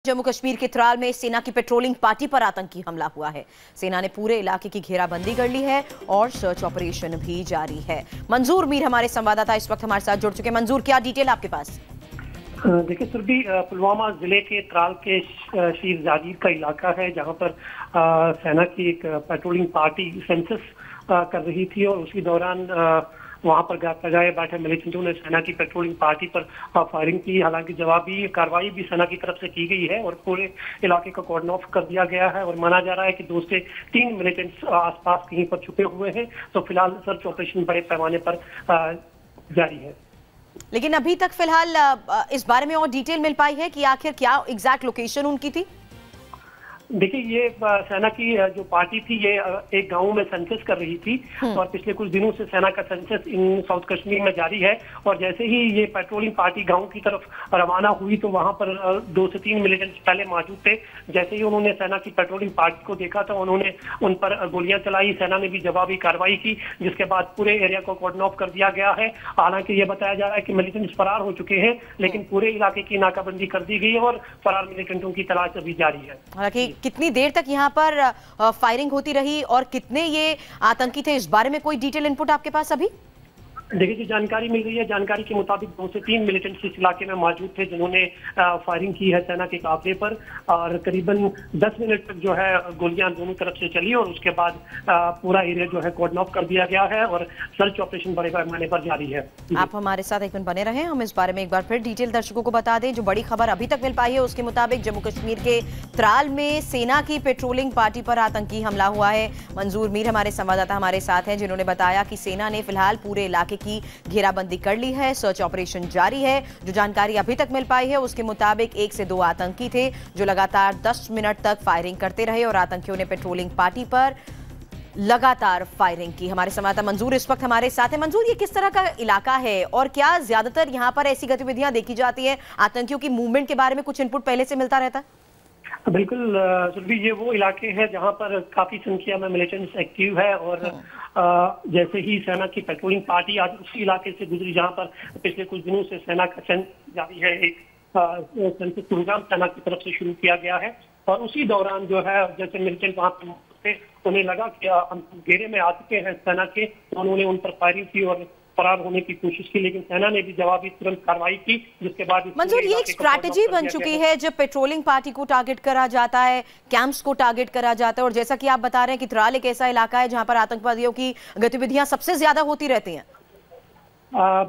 जम्मू कश्मीर के त्राल में सेना की पेट्रोलिंग पार्टी पर आतंकी हमला हुआ है। सेना ने पूरे इलाके की घेराबंदी कर ली है और सर्च ऑपरेशन भी जारी है। मंजूर मीर हमारे संवाददाता इस वक्त हमारे साथ जुड़ चुके हैं। मंजूर, क्या डिटेल आपके पास? देखिए सुरभि, पुलवामा जिले के त्राल के शीर जागीर का इलाका है, जहां पर सेना की एक पेट्रोलिंग पार्टी सेंसस कर रही थी और उसी दौरान वहां पर लगाए बैठे मिलिटेंटों ने सेना की पेट्रोलिंग पार्टी पर फायरिंग की। हालांकि जवाबी कार्रवाई भी सेना की तरफ से की गई है और पूरे इलाके का कॉर्डन ऑफ कर दिया गया है और माना जा रहा है कि 2 से 3 मिलिटेंट्स आसपास कहीं पर छुपे हुए हैं। तो फिलहाल सर्च ऑपरेशन बड़े पैमाने पर जारी है। लेकिन अभी तक फिलहाल इस बारे में और डिटेल मिल पाई है कि आखिर क्या एग्जैक्ट लोकेशन उनकी थी? देखिए, ये सेना की जो पार्टी थी, ये एक गांव में सेंसस कर रही थी और पिछले कुछ दिनों से सेना का सेंसस इन साउथ कश्मीर में जारी है। और जैसे ही ये पेट्रोलिंग पार्टी गांव की तरफ रवाना हुई तो वहां पर 2 से 3 मिलिटेंट्स पहले मौजूद थे। जैसे ही उन्होंने सेना की पेट्रोलिंग पार्टी को देखा तो उन्होंने उन पर गोलियां चलाई। सेना ने भी जवाबी कार्रवाई की, जिसके बाद पूरे एरिया को कॉर्डन ऑफ कर दिया गया है। हालांकि ये बताया जा रहा है कि मिलिटेंट्स फरार हो चुके हैं, लेकिन पूरे इलाके की नाकाबंदी कर दी गई है और फरार मिलिटेंटों की तलाश अभी जारी है। हालांकि कितनी देर तक यहां पर फायरिंग होती रही और कितने ये आतंकी थे, इस बारे में कोई डिटेल इनपुट आपके पास अभी? देखिए, जो जानकारी मिल रही है, जानकारी के मुताबिक 2 से 3 मिलिटेंट्स इस इलाके में मौजूद थे जिन्होंने फायरिंग की है सेना के काफिले पर और करीबन 10 मिनट तक जो है गोलियां दोनों तरफ से चली और उसके बाद पूरा एरिया जो है कॉर्डन ऑफ कर दिया गया है और सर्च ऑपरेशन बड़े पैमाने पर जारी है। आप हमारे साथ एक मिनट बने रहें, हम इस बारे में एक बार फिर डिटेल दर्शकों को बता दें। जो बड़ी खबर अभी तक मिल पाई है उसके मुताबिक जम्मू कश्मीर के त्राल में सेना की पेट्रोलिंग पार्टी पर आतंकी हमला हुआ है। मंजूर मीर हमारे संवाददाता हमारे साथ हैं, जिन्होंने बताया कि सेना ने फिलहाल पूरे इलाके की घेराबंदी कर ली है, सर्च ऑपरेशन जारी है। जो जानकारी अभी तक मिल पाई है उसके मुताबिक 1 से 2 आतंकी थे जो लगातार 10 मिनट तक फायरिंग करते रहे और आतंकियों ने पेट्रोलिंग पार्टी पर लगातार फायरिंग की। हमारे संवाददाता मंजूर इस वक्त हमारे साथ है। मंजूर, ये किस तरह का इलाका है और क्या ज्यादातर यहाँ पर ऐसी गतिविधियां देखी जाती है? आतंकियों की मूवमेंट के बारे में कुछ इनपुट पहले से मिलता रहता है? बिल्कुल सुरभि, ये वो इलाके हैं जहां पर काफी संख्या में मिलिटेंट्स एक्टिव है और जैसे ही सेना की पेट्रोलिंग पार्टी आज उसी इलाके से गुजरी जहां पर पिछले कुछ दिनों से सेना का सेंसस जारी है, एक सेंसस प्रोग्राम सेना की तरफ से शुरू किया गया है और उसी दौरान जो है जैसे मिलिटेंट वहां पर उन्हें लगा कि हम घेरे में आ चुके हैं सेना के, उन्होंने उन पर फायरिंग की और फरार होने की कोशिश की, लेकिन सेना ने भी जवाबी तुरंत कार्रवाई की, जिसके बाद मंजूर, ये एक स्ट्रैटेजी बन चुकी है जब पेट्रोलिंग पार्टी को टारगेट करा जाता है, कैंप्स को टारगेट करा जाता है। और जैसा कि आप बता रहे हैं कि त्राल एक ऐसा इलाका है जहां पर आतंकवादियों की गतिविधियां सबसे ज्यादा होती रहती हैं।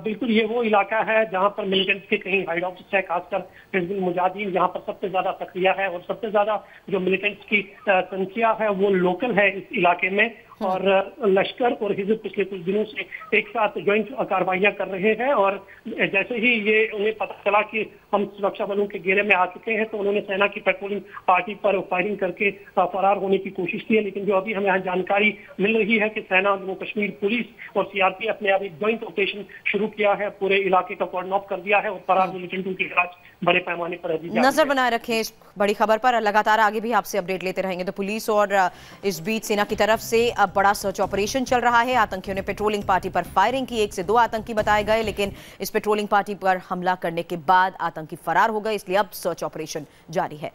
बिल्कुल, ये वो इलाका है जहां पर मिलिटेंट्स के कहीं हाइड ऑफिस है, खासकर हिजबुल मुजाहिदीन यहाँ पर सबसे ज्यादा सक्रिय है और सबसे ज्यादा जो मिलिटेंट्स की संख्या है वो लोकल है इस इलाके में। और लश्कर और हिजब पिछले कुछ दिनों से एक साथ ज्वाइंट कार्रवाइयां कर रहे हैं और जैसे ही ये उन्हें पता चला कि हम सुरक्षा बलों के घेरे में आ चुके हैं तो उन्होंने सेना की पेट्रोलिंग पार्टी पर फायरिंग करके फरार होने की कोशिश की है। लेकिन जो अभी हमें यहाँ जानकारी मिल रही है कि सेना, जम्मू कश्मीर पुलिस और सीआरपीएफ ने अभी ज्वाइंट ऑपरेशन शुरू किया है, पूरे इलाके का कॉर्डन ऑफ कर दिया है और फरार मिलिटेंटों की तलाश बड़े पैमाने पर अभी नजर बनाए रखें इस बड़ी खबर पर। लगातार आगे भी आपसे अपडेट लेते रहेंगे। तो पुलिस और इस बीच सेना की तरफ से अब बड़ा सर्च ऑपरेशन चल रहा है। आतंकियों ने पेट्रोलिंग पार्टी पर फायरिंग की, 1 से 2 आतंकी बताए गए, लेकिन इस पेट्रोलिंग पार्टी पर हमला करने के बाद आतंकी फरार हो गए, इसलिए अब सर्च ऑपरेशन जारी है।